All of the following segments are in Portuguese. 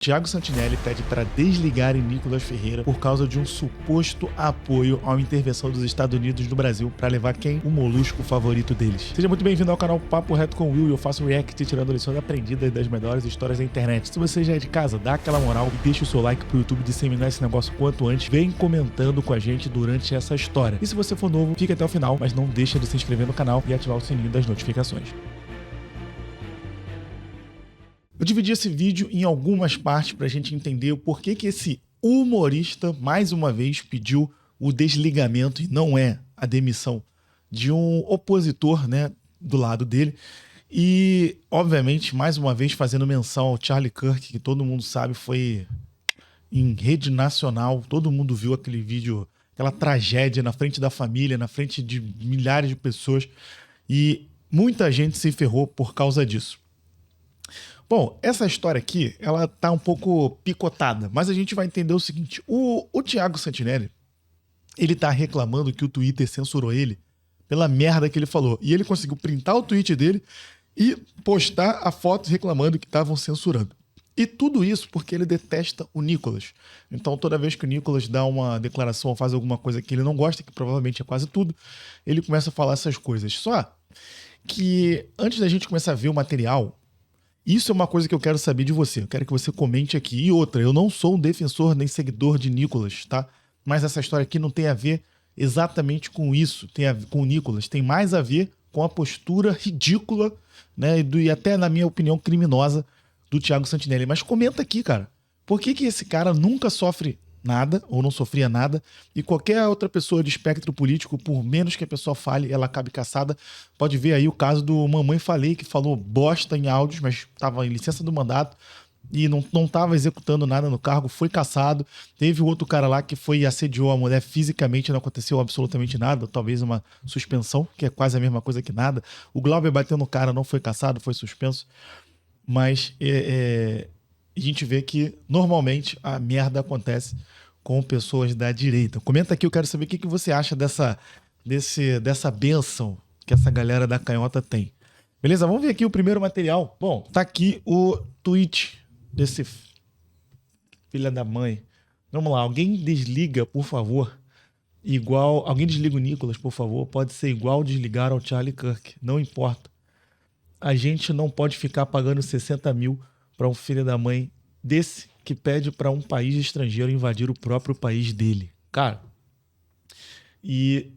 Thiago Santinelli pede para desligarem Nicolas Ferreira por causa de um suposto apoio à intervenção dos Estados Unidos no Brasil para levar quem? O molusco favorito deles. Seja muito bem-vindo ao canal Papo Reto com Will e eu faço react tirando lições aprendidas das melhores histórias da internet. Se você já é de casa, dá aquela moral e deixa o seu like pro YouTube disseminar esse negócio quanto antes. Vem comentando com a gente durante essa história. E se você for novo, fica até o final, mas não deixa de se inscrever no canal e ativar o sininho das notificações. Eu dividi esse vídeo em algumas partes para a gente entender o porquê que esse humorista, mais uma vez, pediu o desligamento, e não é a demissão, de um opositor, né, do lado dele. E, obviamente, mais uma vez, fazendo menção ao Charlie Kirk, que todo mundo sabe foi em rede nacional, todo mundo viu aquele vídeo, aquela tragédia na frente da família, na frente de milhares de pessoas, e muita gente se ferrou por causa disso. Bom, essa história aqui, ela tá um pouco picotada, mas a gente vai entender o seguinte, o Thiago Santinelli, ele tá reclamando que o Twitter censurou ele pela merda que ele falou, e ele conseguiu printar o tweet dele e postar a foto reclamando que estavam censurando. E tudo isso porque ele detesta o Nicolas. Então toda vez que o Nicolas dá uma declaração ou faz alguma coisa que ele não gosta, que provavelmente é quase tudo, ele começa a falar essas coisas. Só que antes da gente começar a ver o material, isso é uma coisa que eu quero saber de você. Eu quero que você comente aqui. E outra, eu não sou um defensor nem seguidor de Nicolas, tá? Mas essa história aqui não tem a ver exatamente com isso, tem a ver com o Nicolas. Tem mais a ver com a postura ridícula, né? E até, na minha opinião, criminosa do Thiago Santinelli. Mas comenta aqui, cara. Por que esse cara nunca sofre nada, ou não sofria nada, e qualquer outra pessoa de espectro político, por menos que a pessoa fale, ela acabe caçada? Pode ver aí o caso do Mamãe Falei, que falou bosta em áudios, mas estava em licença do mandato e não estava executando nada no cargo, foi caçado. Teve outro cara lá que foi e assediou a mulher fisicamente, não aconteceu absolutamente nada, talvez uma suspensão, que é quase a mesma coisa que nada. O Glauber bateu no cara, não foi caçado, foi suspenso. Mas a gente vê que normalmente a merda acontece com pessoas da direita. Comenta aqui, eu quero saber o que você acha dessa bênção que essa galera da canhota tem. Beleza? Vamos ver aqui o primeiro material. Bom, tá aqui o tweet desse filha da mãe. Vamos lá, alguém desliga, por favor. Alguém desliga o Nicolas, por favor. Pode ser igual desligar ao Charlie Kirk. Não importa. A gente não pode ficar pagando 60 mil para um filho da mãe desse que pede para um país estrangeiro invadir o próprio país dele. Cara, e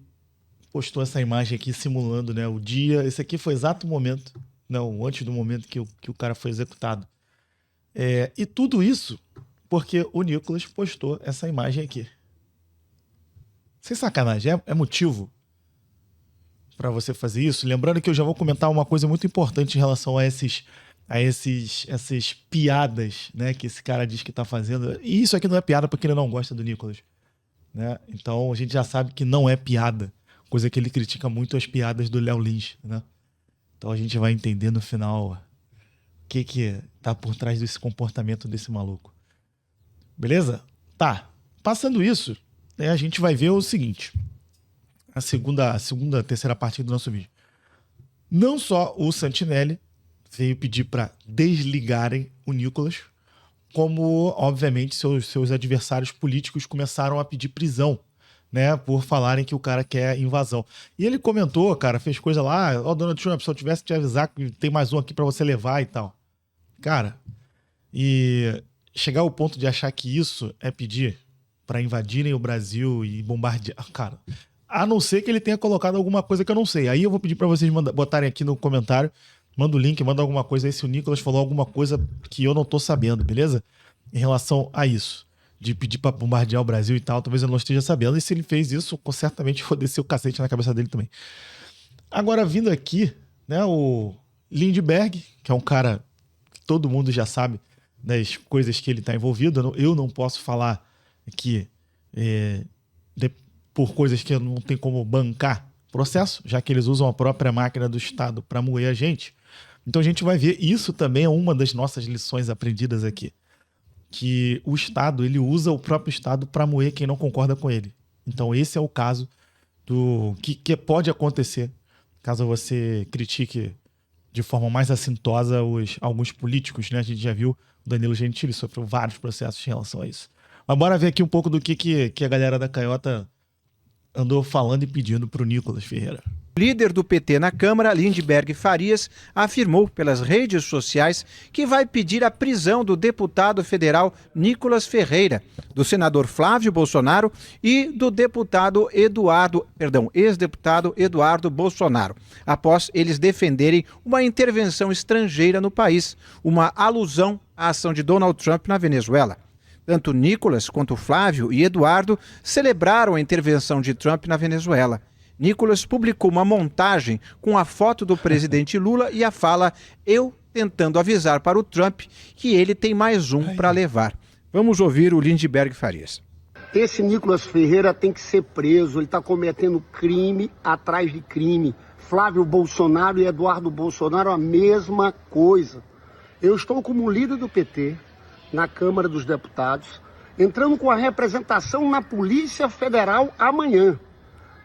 postou essa imagem aqui simulando, né, o dia. Esse aqui foi o exato momento, não, antes do momento que o cara foi executado. E tudo isso porque o Nicolas postou essa imagem aqui. Sem sacanagem, é motivo para você fazer isso? Lembrando que eu já vou comentar uma coisa muito importante em relação a essas piadas, né, que esse cara diz que tá fazendo. E isso aqui não é piada porque ele não gosta do Nicolas, né? Então a gente já sabe que não é piada, coisa que ele critica muito as piadas do Léo Lins, né? Então a gente vai entender no final o que tá por trás desse comportamento desse maluco. Beleza? Tá. Passando isso, né, a gente vai ver o seguinte. A terceira parte do nosso vídeo. Não só o Santinelli veio pedir para desligarem o Nicolas, como, obviamente, seus adversários políticos começaram a pedir prisão, né, por falarem que o cara quer invasão. E ele comentou, cara, fez coisa lá, Donald Trump, se eu tivesse que te avisar que tem mais um aqui para você levar e tal. Cara, e chegar ao ponto de achar que isso é pedir para invadirem o Brasil e bombardear, cara, a não ser que ele tenha colocado alguma coisa que eu não sei. Aí eu vou pedir para vocês botarem aqui no comentário, manda o link, manda alguma coisa aí se o Nicolas falou alguma coisa que eu não tô sabendo, beleza? Em relação a isso, de pedir para bombardear o Brasil e tal, talvez eu não esteja sabendo. E se ele fez isso, certamente vou descer o cacete na cabeça dele também. Agora, vindo aqui, né, o Lindbergh, que é um cara que todo mundo já sabe das coisas que ele está envolvido. Eu não posso falar aqui por coisas que eu não tenho como bancar processo, já que eles usam a própria máquina do Estado para moer a gente. Então a gente vai ver, isso também é uma das nossas lições aprendidas aqui, que o Estado, ele usa o próprio Estado para moer quem não concorda com ele. Então esse é o caso do que pode acontecer caso você critique de forma mais assintosa alguns políticos, né? A gente já viu O Danilo Gentili sofreu vários processos em relação a isso. Mas bora ver aqui um pouco do que a galera da Canhota andou falando e pedindo pro Nicolas Ferreira. O líder do PT na Câmara, Lindbergh Farias, afirmou pelas redes sociais que vai pedir a prisão do deputado federal Nicolas Ferreira, do senador Flávio Bolsonaro e do ex-deputado Eduardo Bolsonaro, após eles defenderem uma intervenção estrangeira no país, uma alusão à ação de Donald Trump na Venezuela. Tanto Nicolas quanto Flávio e Eduardo celebraram a intervenção de Trump na Venezuela. Nicolas publicou uma montagem com a foto do presidente Lula e a fala "eu tentando avisar para o Trump que ele tem mais um para levar". Vamos ouvir o Lindbergh Farias. Esse Nicolas Ferreira tem que ser preso, ele está cometendo crime atrás de crime. Flávio Bolsonaro e Eduardo Bolsonaro, a mesma coisa. Eu estou como líder do PT na Câmara dos Deputados, entrando com a representação na Polícia Federal amanhã,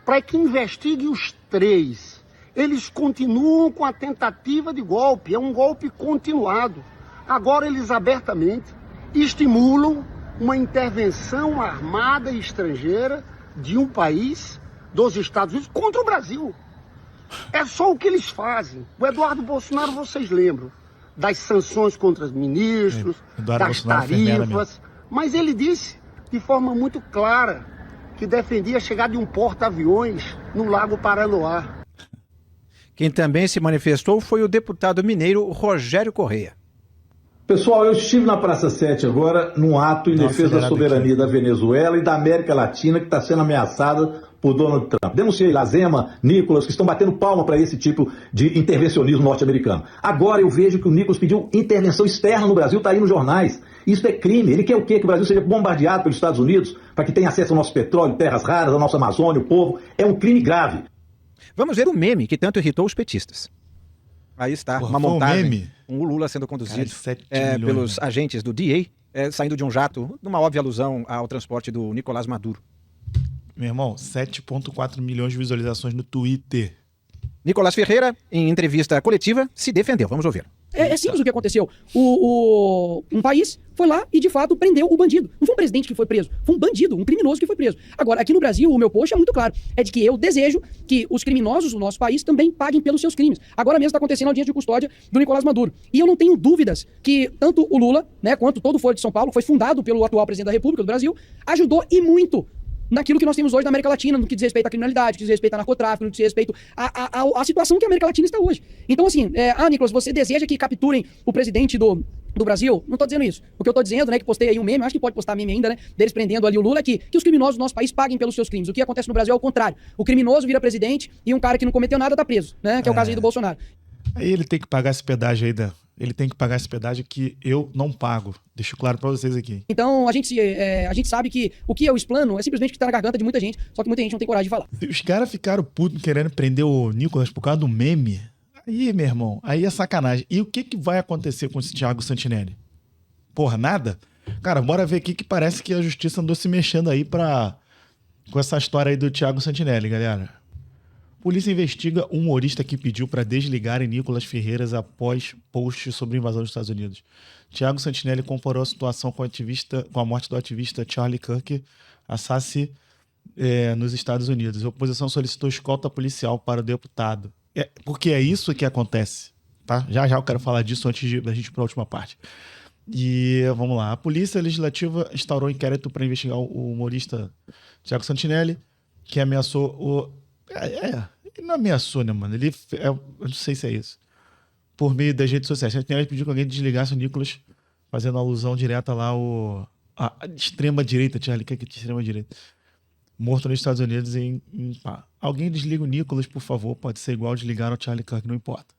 para que investigue os três. Eles continuam com a tentativa de golpe, é um golpe continuado. Agora eles abertamente estimulam uma intervenção armada estrangeira de um país, dos Estados Unidos, contra o Brasil. É só o que eles fazem. O Eduardo Bolsonaro, vocês lembram, das sanções contra os ministros, das tarifas, mas ele disse de forma muito clara que defendia a chegada de um porta-aviões no Lago Paranoá. Quem também se manifestou foi o deputado mineiro Rogério Correia. Pessoal, eu estive na Praça 7 agora, num ato em defesa da soberania da Venezuela e da América Latina que está sendo ameaçada por Donald Trump. Denunciei lá Zema, Nicolas, que estão batendo palma para esse tipo de intervencionismo norte-americano. Agora eu vejo que o Nicolas pediu intervenção externa no Brasil, está aí nos jornais. Isso é crime. Ele quer o quê? Que o Brasil seja bombardeado pelos Estados Unidos para que tenha acesso ao nosso petróleo, terras raras, à nossa Amazônia, o povo. É um crime grave. Vamos ver o meme que tanto irritou os petistas. Aí está, uma montagem com o Lula sendo conduzido pelos agentes do DEA, saindo de um jato, numa óbvia alusão ao transporte do Nicolás Maduro. Meu irmão, 7,4 milhões de visualizações no Twitter. Nicolás Ferreira, em entrevista coletiva, se defendeu. Vamos ouvir. É simples o que aconteceu. Um país foi lá e, de fato, prendeu o bandido. Não foi um presidente que foi preso, foi um bandido, um criminoso que foi preso. Agora, aqui no Brasil, o meu post é muito claro. É de que eu desejo que os criminosos do nosso país também paguem pelos seus crimes. Agora mesmo está acontecendo a audiência de custódia do Nicolás Maduro. E eu não tenho dúvidas que tanto o Lula, né, quanto todo o Foro de São Paulo, que foi fundado pelo atual presidente da República do Brasil, ajudou e muito naquilo que nós temos hoje na América Latina, no que diz respeito à criminalidade, no que diz respeito ao narcotráfico, no que diz respeito à situação que a América Latina está hoje. Então, assim, Nicolas, você deseja que capturem o presidente do Brasil? Não estou dizendo isso. O que eu estou dizendo, né, que postei aí um meme, acho que pode postar meme ainda, né, deles prendendo ali o Lula, que os criminosos do nosso país paguem pelos seus crimes. O que acontece no Brasil é o contrário. O criminoso vira presidente e um cara que não cometeu nada está preso, né, que é o caso aí do Bolsonaro. Aí ele tem que pagar esse pedágio aí, ele tem que pagar esse pedágio que eu não pago. Deixo claro pra vocês aqui. Então a gente sabe que o que eu explano é simplesmente o que tá na garganta de muita gente, só que muita gente não tem coragem de falar. Se os caras ficaram putos querendo prender o Nicolas por causa do meme, aí, meu irmão, aí é sacanagem. E o que vai acontecer com esse Thiago Santinelli? Porra, nada? Cara, bora ver aqui que parece que a justiça andou se mexendo aí com essa história aí do Thiago Santinelli, galera. Polícia investiga um humorista que pediu para desligarem Nicolas Ferreira após post sobre a invasão dos Estados Unidos. Thiago Santinelli comparou a situação com a morte do ativista Charlie Kirk, assassino nos Estados Unidos. A oposição solicitou escolta policial para o deputado. Porque é isso que acontece, tá? Já eu quero falar disso antes da gente ir para a última parte. E vamos lá. A Polícia Legislativa instaurou um inquérito para investigar o humorista Thiago Santinelli, que ameaçou o... ele não ameaçou, né, mano? Eu não sei se é isso. Por meio das redes sociais. Ele pediu que alguém desligasse o Nicolas, fazendo alusão direta lá a extrema-direita, Charlie Kirk de extrema-direita. Morto nos Estados Unidos pá. Alguém desliga o Nicolas, por favor. Pode ser igual desligar o Charlie Kirk, não importa.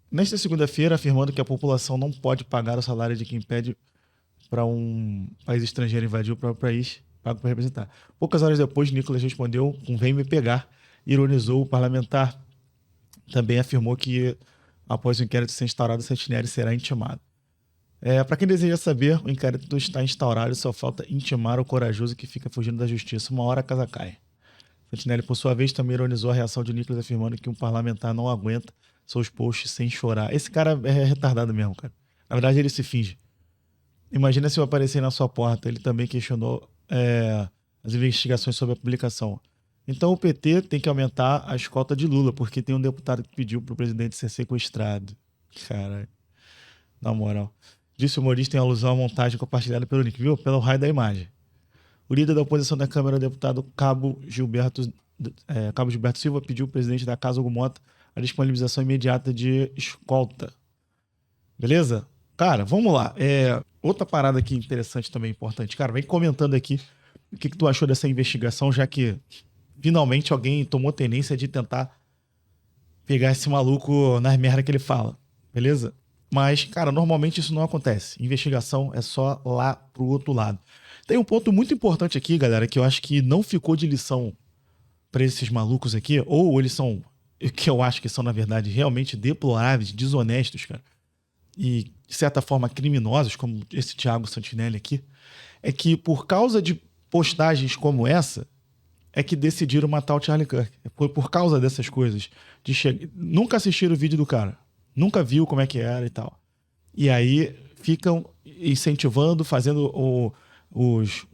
Nesta segunda-feira, afirmando que a população não pode pagar o salário de quem pede para um país estrangeiro invadir o próprio país, pago para representar. Poucas horas depois, Nicolas respondeu com "vem me pegar", ironizou o parlamentar. Também afirmou que, após o inquérito ser instaurado, Santinelli será intimado. Para quem deseja saber, o inquérito está instaurado e só falta intimar o corajoso que fica fugindo da justiça. Uma hora a casa cai. Santinelli, por sua vez, também ironizou a reação de Nicolas afirmando que um parlamentar não aguenta seus posts sem chorar. Esse cara é retardado mesmo, cara. Na verdade, ele se finge. Imagina se eu aparecer na sua porta. Ele também questionou as investigações sobre a publicação. Então o PT tem que aumentar a escolta de Lula, porque tem um deputado que pediu pro presidente ser sequestrado. Caralho. Na moral. Disse o humorista em alusão à montagem compartilhada pelo Nick, viu? Pelo raio da imagem. O líder da oposição da Câmara, o deputado Cabo Gilberto Silva, pediu ao presidente da Casa, Hugo Mota, a disponibilização imediata de escolta. Beleza? Cara, vamos lá. Outra parada aqui interessante também, importante. Cara, vem comentando aqui o que tu achou dessa investigação, já que finalmente alguém tomou tenência de tentar pegar esse maluco nas merdas que ele fala. Beleza? Mas, cara, normalmente isso não acontece. Investigação é só lá pro outro lado. Tem um ponto muito importante aqui, galera, que eu acho que não ficou de lição pra esses malucos aqui, ou eles são, que eu acho que são, na verdade, realmente deploráveis, desonestos, cara, e, de certa forma, criminosos, como esse Thiago Santinelli aqui, é que por causa de postagens como essa, é que decidiram matar o Charlie Kirk. Foi por causa dessas coisas. Nunca assistiram o vídeo do cara. Nunca viu como é que era e tal. E aí ficam incentivando, fazendo os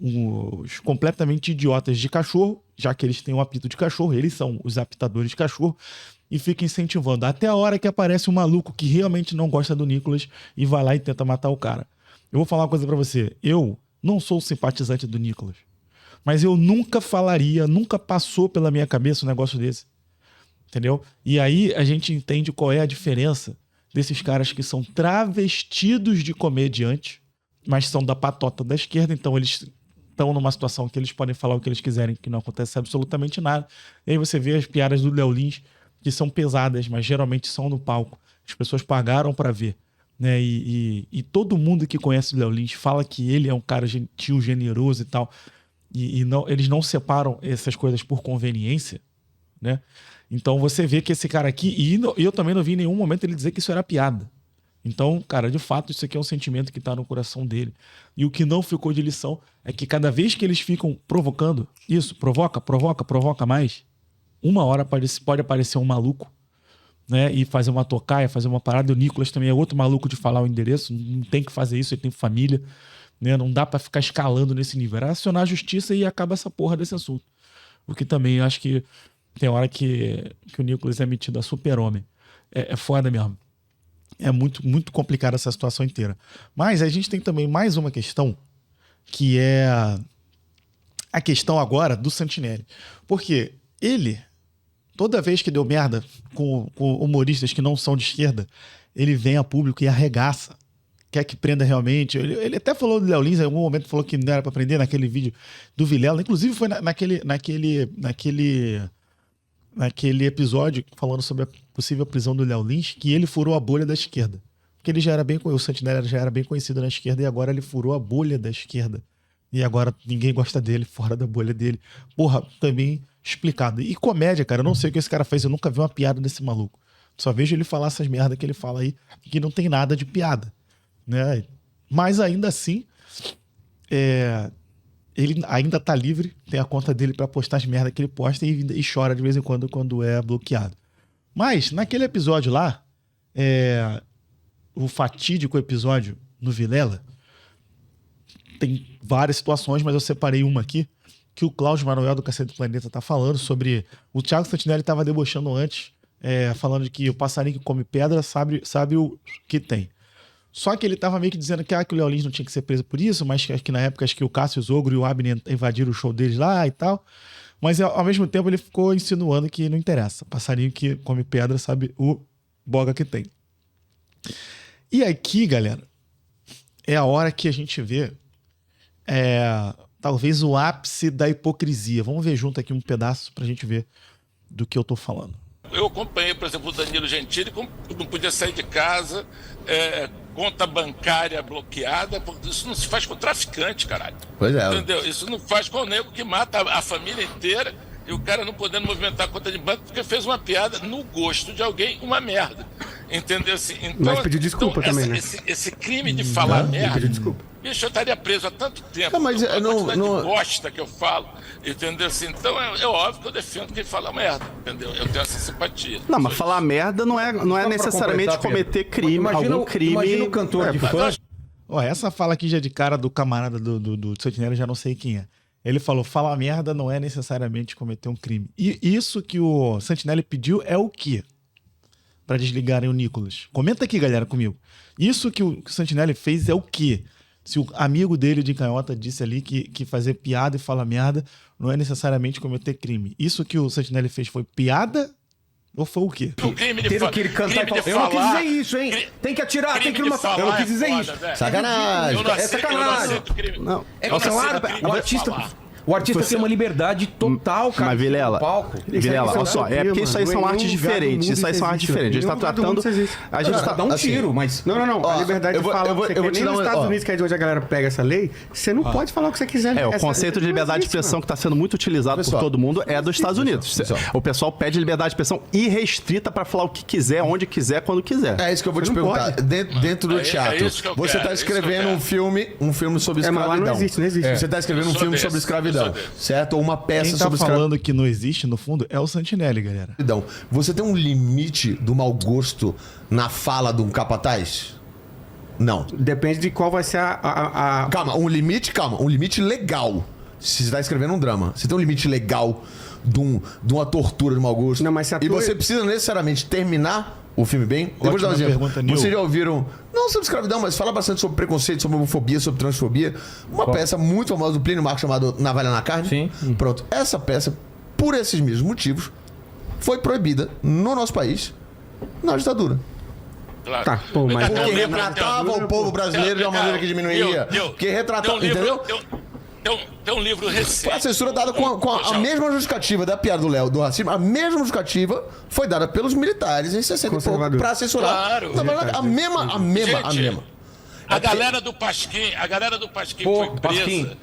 completamente idiotas de cachorro, já que eles têm um apito de cachorro, eles são os apitadores de cachorro, e ficam incentivando. Até a hora que aparece um maluco que realmente não gosta do Nicolas e vai lá e tenta matar o cara. Eu vou falar uma coisa pra você. Eu não sou simpatizante do Nicolas. Mas eu nunca falaria, nunca passou pela minha cabeça um negócio desse. Entendeu? E aí a gente entende qual é a diferença desses caras que são travestidos de comediante, mas são da patota da esquerda, então eles estão numa situação que eles podem falar o que eles quiserem, que não acontece absolutamente nada. E aí você vê as piadas do Léo Lins, que são pesadas, mas geralmente são no palco. As pessoas pagaram para ver. Né? E todo mundo que conhece o Léo Lins fala que ele é um cara gentil, generoso e tal. E não, eles não separam essas coisas por conveniência, né? Então você vê que esse cara aqui, e eu também não vi em nenhum momento ele dizer que isso era piada. Então, cara, de fato, isso aqui é um sentimento que tá no coração dele. E o que não ficou de lição é que cada vez que eles ficam provocando, isso, provoca mais, uma hora pode aparecer um maluco, né? E fazer uma tocaia, fazer uma parada. E o Nicolas também é outro maluco de falar o endereço, não tem que fazer isso, ele tem família, né? Não dá pra ficar escalando nesse nível. Era acionar a justiça e acaba essa porra desse assunto. O que também acho que tem hora que o Nicolas é metido a super-homem. É foda mesmo. É muito, muito complicada essa situação inteira. Mas a gente tem também mais uma questão, que é a questão agora do Santinelli. Porque ele, toda vez que deu merda com humoristas que não são de esquerda, ele vem a público e arregaça. Quer que prenda realmente. Ele até falou do Léo Lins, em algum momento falou que não era pra prender naquele vídeo do Vilela. Inclusive foi naquele episódio falando sobre a possível prisão do Léo Lins, que ele furou a bolha da esquerda. Porque ele já era o Santinelli já era bem conhecido na esquerda e agora ele furou a bolha da esquerda. E agora ninguém gosta dele fora da bolha dele. Porra, também explicado. E comédia, cara, eu não sei o que esse cara fez, eu nunca vi uma piada desse maluco. Só vejo ele falar essas merdas que ele fala aí, que não tem nada de piada, né? Mas ainda assim, ele ainda tá livre, tem a conta dele pra postar as merdas que ele posta e chora de vez em quando é bloqueado. Mas, naquele episódio lá, o fatídico episódio no Vilela, tem várias situações, mas eu separei uma aqui, que o Cláudio Manuel do Cacete do Planeta tá falando sobre... O Thiago Santinelli tava debochando antes, falando de que o passarinho que come pedra sabe o que tem. Só que ele tava meio que dizendo que o Léo Lins não tinha que ser preso por isso, mas que na época acho que o Cássio Zogro e o Abner invadiram o show deles lá e tal. Mas ao mesmo tempo ele ficou insinuando que não interessa. Passarinho que come pedra sabe o boga que tem. E aqui, galera, é a hora que a gente vê talvez o ápice da hipocrisia. Vamos ver junto aqui um pedaço pra gente ver do que eu tô falando. Eu acompanhei, por exemplo, o Danilo Gentili, não podia sair de casa, conta bancária bloqueada, porque isso não se faz com traficante, caralho. Pois é. Entendeu? Isso não faz com o nego que mata a família inteira e o cara não podendo movimentar a conta de banco porque fez uma piada no gosto de alguém, uma merda. Entendeu? Assim, então, Mas pediu desculpa também, né? Esse crime de falar merda... Pediu desculpa. Bicho, eu estaria preso há tanto tempo. Não, mas a não- quantidade não- de bosta que eu falo, entendeu? Assim, então é óbvio que eu defendo quem fala merda, entendeu? Eu tenho essa simpatia. Não, mas falar merda não é necessariamente cometer crime, algum crime. Imagina o cantor de funk. Ó, essa fala aqui já de cara do camarada do Sentinela, já não sei quem é. Ele falou, falar merda não é necessariamente cometer um crime. E isso que o Sentinela pediu é o quê? Pra desligarem o Nicolas. Comenta aqui, galera, comigo. Isso que o Sentinela fez é o quê? Se o amigo dele de canhota disse ali que fazer piada e falar merda não é necessariamente cometer crime. Isso que o Sentinela fez foi piada ou foi o quê? O crime de Teve que ele cantar e falar, eu não quis dizer isso, hein? Tem que atirar, tem que matar. Eu não quis dizer isso. Sacanagem. Eu não É aceito, sacanagem. eu não aceito crime. Não. É Eu não claro, aceito crime o de artista... falar. O artista tem uma liberdade total, cara. Mas, Vilela, no palco. Vilela, olha só, é porque isso aí são artes diferentes. Isso aí são artes diferentes. A gente tá tratando. A gente tá. Dá um assim, tiro, mas... Não. A liberdade de falar o que você quer. Nem nos Estados Unidos, que é de onde a galera pega essa lei, você não pode falar o que você quiser. O conceito de liberdade de expressão que está sendo muito utilizado por todo mundo é dos Estados Unidos. O pessoal pede liberdade de expressão irrestrita para falar o que quiser, onde quiser, quando quiser. É isso que eu vou te perguntar. Dentro do teatro, isso que eu você quero, está é isso que eu escrevendo quero. um filme sobre É, mas escravidão. lá não existe. Você está escrevendo um Eu sou filme desse, sobre eu escravidão, sou desse. certo? Ou uma peça Quem tá sobre falando que não existe, no fundo, é o Sentinelli, galera. escravidão. Você tem um limite do mau gosto na fala de um capataz? Não. Depende de qual vai ser a... Calma, um limite legal. Se você está escrevendo um drama, você tem um limite legal de uma tortura de mau gosto. Não, mas se a E tua- você precisa necessariamente terminar o filme bem. Eu vou te dar um Ótima exemplo. pergunta, Nil. Vocês já ouviram, não sobre escravidão, mas fala bastante sobre preconceito, sobre homofobia, sobre transfobia. Uma peça muito famosa do Plínio Marcos chamada Navalha na Carne. Sim. Pronto. Essa peça, por esses mesmos motivos, foi proibida no nosso país na ditadura. Claro. Tá, pô, mas- Tem um Porque livro- retratava o povo brasileiro de uma maneira que diminuía. Porque retratava, entendeu? Tem um livro recente. A censura dada com a mesma justificativa da piada do Léo, do racismo, a mesma justificativa foi dada pelos militares em 60 e pouco Conservador. pra censurar. Claro. A mesma. A galera do Pasquim Pô, foi presa Pasquim,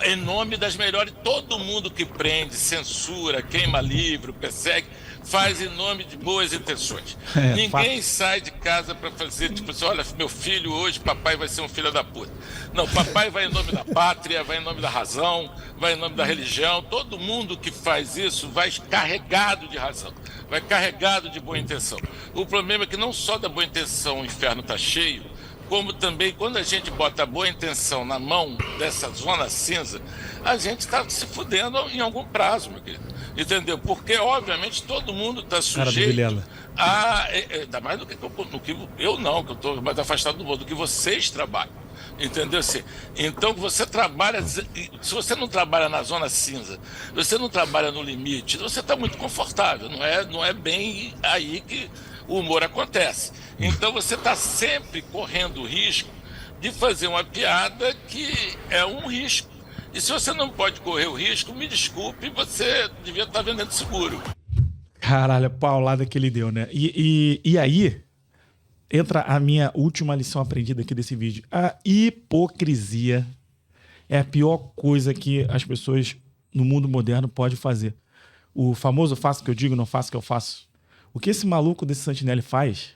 em nome das melhores. Todo mundo que prende, censura, queima livro, persegue, faz em nome de boas intenções. Ninguém sai de casa para fazer, tipo assim, olha, meu filho hoje, papai vai ser um filho da puta. Não, papai vai em nome da pátria, vai em nome da razão, vai em nome da religião. Todo mundo que faz isso vai carregado de razão, vai carregado de boa intenção. O problema é que não só da boa intenção o inferno está cheio, como também quando a gente bota a boa intenção na mão dessa zona cinza, a gente está se fudendo em algum prazo, meu querido. Entendeu? Porque, obviamente, todo mundo está sujeito Vilela. ainda mais do que eu não, que eu estou mais afastado do mundo, do que vocês trabalham. Entendeu? Assim, então, você trabalha... Se você não trabalha na zona cinza, você não trabalha no limite, você está muito confortável. Não é bem aí que o humor acontece. Então você está sempre correndo o risco de fazer uma piada que é um risco. E se você não pode correr o risco, me desculpe, você devia estar vendendo seguro. Caralho, a paulada que ele deu, né? E aí entra a minha última lição aprendida aqui desse vídeo. A hipocrisia é a pior coisa que as pessoas no mundo moderno podem fazer. O famoso faço o que eu digo, não faço o que eu faço. O que esse maluco desse Sentinelli faz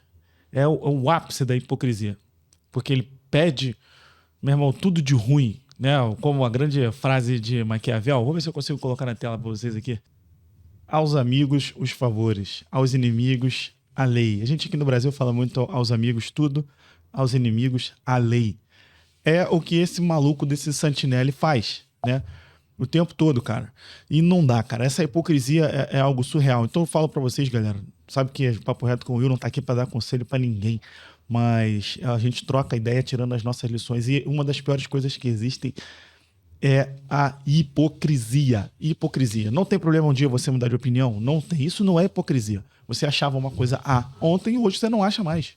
é o ápice da hipocrisia. Porque ele pede, meu irmão, tudo de ruim, né? Como a grande frase de Maquiavel. Vou ver se eu consigo colocar na tela para vocês aqui. Aos amigos, os favores. Aos inimigos, a lei. A gente aqui no Brasil fala muito aos amigos tudo, aos inimigos, a lei. É o que esse maluco desse Sentinelli faz, né? O tempo todo, cara. E não dá, cara. Essa hipocrisia é algo surreal. Então eu falo pra vocês, galera. Sabe que Papo Reto com o Will não tá aqui pra dar conselho pra ninguém. Mas a gente troca ideia tirando as nossas lições. E uma das piores coisas que existem é a hipocrisia. Hipocrisia. Não tem problema um dia você mudar de opinião? Não tem. Isso não é hipocrisia. Você achava uma coisa ontem e hoje você não acha mais.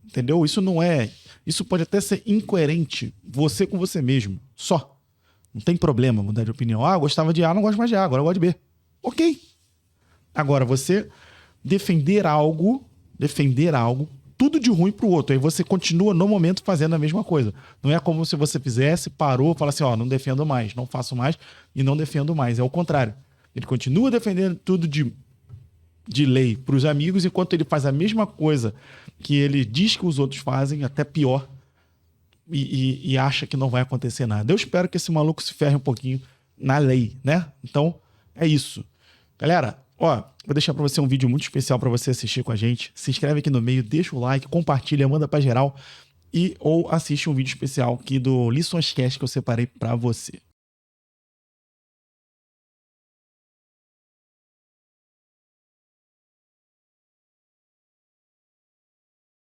Entendeu? Isso não é... Isso pode até ser incoerente. Você com você mesmo. Só. Não tem problema mudar de opinião. Eu gostava de A, não gosto mais de A, agora eu gosto de B. Ok. Agora, você defender algo, tudo de ruim pro outro. Aí você continua no momento fazendo a mesma coisa. Não é como se você fizesse, parou, falasse assim, não defendo mais, não faço mais e não defendo mais. É o contrário. Ele continua defendendo tudo de de lei para os amigos, enquanto ele faz a mesma coisa que ele diz que os outros fazem, até pior, e acha que não vai acontecer nada. Eu espero que esse maluco se ferre um pouquinho na lei, né? Então, é isso. Galera, ó, vou deixar para você um vídeo muito especial para você assistir com a gente. Se inscreve aqui no meio, deixa o like, compartilha, manda para geral ou assiste um vídeo especial aqui do LiçõesCast que eu separei para você.